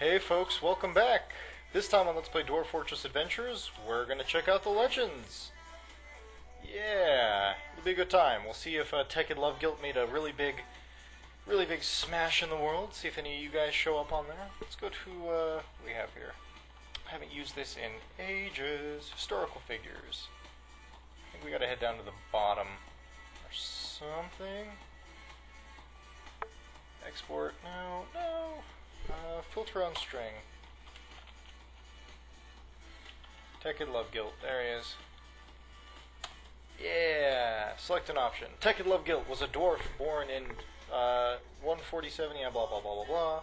Hey folks, welcome back! This time on Let's Play Dwarf Fortress Adventures, we're gonna check out the legends! Yeah, it'll be a good time. We'll see if Tech and Love Guilt made a really big smash in the world. See if any of you guys show up on there. Let's go to, what we have here. I haven't used this in ages. Historical figures. I think we gotta head down to the bottom or something. Export, no. Filter on string. Tech and Love Guilt, there he is. Yeah, select an option. Tech and Love Guilt was a dwarf born in 147, yeah, blah blah blah blah blah.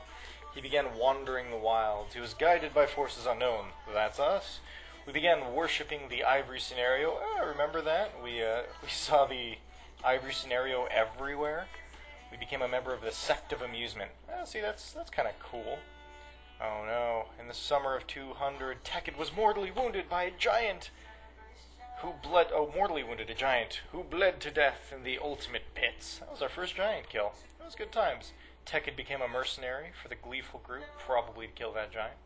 He began wandering the wilds. He was guided by forces unknown. That's us. We began worshipping the ivory scenario. Remember that? We saw the ivory scenario everywhere. We became a member of the Sect of Amusement. See, that's kind of cool. Oh no. In the summer of 200, Tekid was mortally wounded by a giant who bled... Oh, mortally wounded, a giant who bled to death in the ultimate pits. That was our first giant kill. That was good times. Tekid became a mercenary for the gleeful group, probably to kill that giant.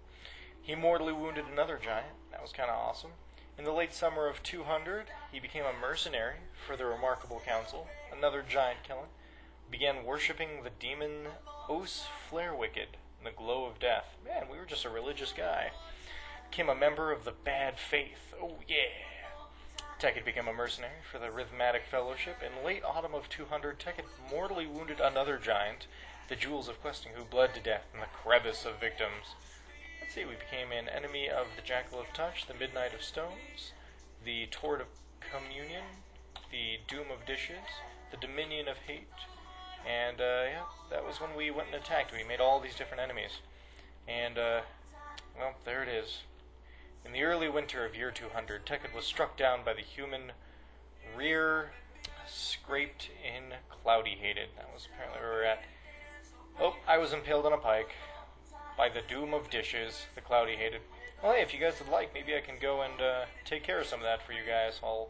He mortally wounded another giant. That was kind of awesome. In the late summer of 200, he became a mercenary for the Remarkable Council, another giant killing. Began worshipping the demon Os Flarewicked in the glow of death. Man, we were just a religious guy. Became a member of the Bad Faith. Oh yeah. Tekid became a mercenary for the Rhythmatic Fellowship. In late autumn of 200, Tekid mortally wounded another giant, the Jewels of Questing, who bled to death in the crevice of victims. Let's see, we became an enemy of the Jackal of Touch, the Midnight of Stones, the Tort of Communion, the Doom of Dishes, the Dominion of Hate. And, yeah, that was when we went and attacked. We made all these different enemies. And, well, there it is. In the early winter of year 200, Tekid was struck down by the human rear, scraped in Cloudy Hated. That was apparently where we were at. Oh, I was impaled on a pike by the Doom of Dishes, the Cloudy Hated. Well, hey, if you guys would like, maybe I can go and take care of some of that for you guys. I'll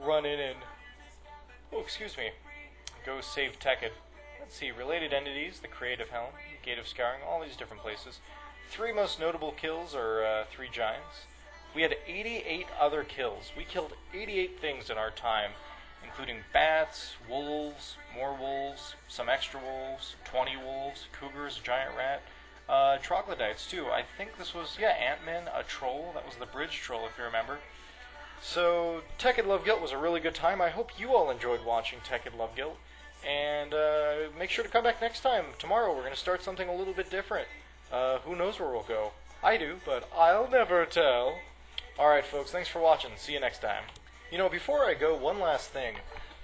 run in and... Oh, excuse me. Go save Tekid. Let's see, related entities, the Creative Helm, Gate of Scouring, all these different places. Three most notable kills are three giants. We had 88 other kills. We killed 88 things in our time, including bats, wolves, more wolves, some extra wolves, 20 wolves, cougars, a giant rat, troglodytes too. I think this was, yeah, Ant-Man, a troll. That was the bridge troll, if you remember. So, Tech and Love Guilt was a really good time. I hope you all enjoyed watching Tech and Love Guilt. And make sure to come back next time. Tomorrow we're going to start something a little bit different. Who knows where we'll go? I do, but I'll never tell. Alright folks, thanks for watching. See you next time. You know, before I go, one last thing.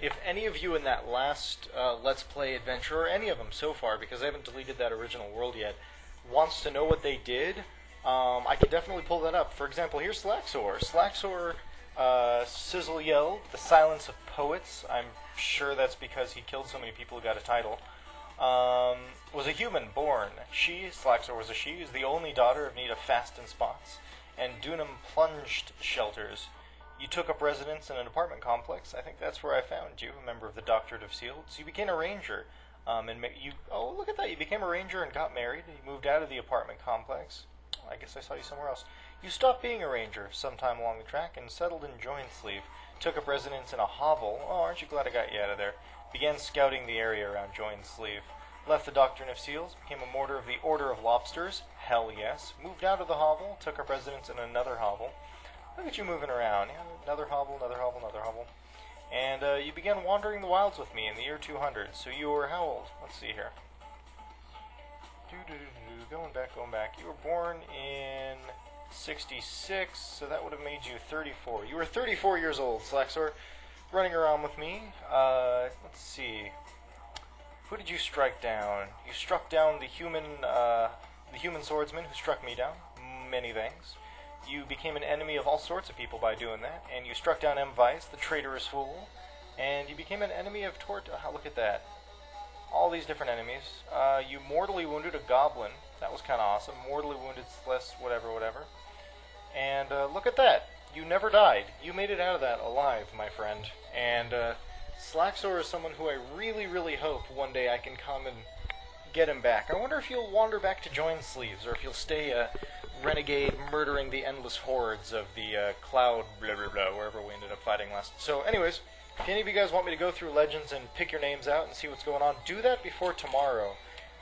If any of you in that last Let's Play adventure, or any of them so far, because I haven't deleted that original world yet, wants to know what they did, I could definitely pull that up. For example, here's Slaxor. Slaxor... Sizzle yelled, the silence of poets, I'm sure that's because he killed so many people who got a title, was a human born. She, Slaxor was a she, is the only daughter of Nita Fast and Spots, and Dunham Plunged Shelters. You took up residence in an apartment complex. I think that's where I found you, a member of the Doctorate of Seals. You became a ranger, oh, look at that, you became a ranger and got married. You moved out of the apartment complex. I guess I saw you somewhere else. You stopped being a ranger sometime along the track and settled in Joinsleeve. Took up residence in a hovel. Oh, aren't you glad I got you out of there? Began scouting the area around Joinsleeve. Left the Doctrine of Seals. Became a mortar of the Order of Lobsters. Hell yes. Moved out of the hovel. Took up residence in another hovel. Look at you moving around. Yeah, another hovel, another hovel, another hovel. And you began wandering the wilds with me in the year 200. So you were how old? Let's see here. Going back. You were born in... 66, so that would have made you 34. You were 34 years old, Slaxor, running around with me. Let's see. Who did you strike down? You struck down the human swordsman who struck me down. Many things. You became an enemy of all sorts of people by doing that, and you struck down M. Vice, the traitorous fool, and you became an enemy of Tort. Oh, look at that. All these different enemies. You mortally wounded a goblin. That was kind of awesome. Mortally wounded Celeste, whatever. And look at that. You never died. You made it out of that alive, my friend. And Slaxor is someone who I really, really hope one day I can come and get him back. I wonder if he'll wander back to join Sleeves, or if he'll stay a renegade murdering the endless hordes of the cloud blah blah blah, wherever we ended up fighting last. So anyways, if any of you guys want me to go through Legends and pick your names out and see what's going on, do that before tomorrow.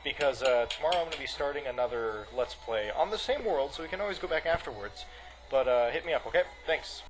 Because tomorrow I'm going to be starting another Let's Play on the same world, so we can always go back afterwards. But hit me up, okay? Thanks.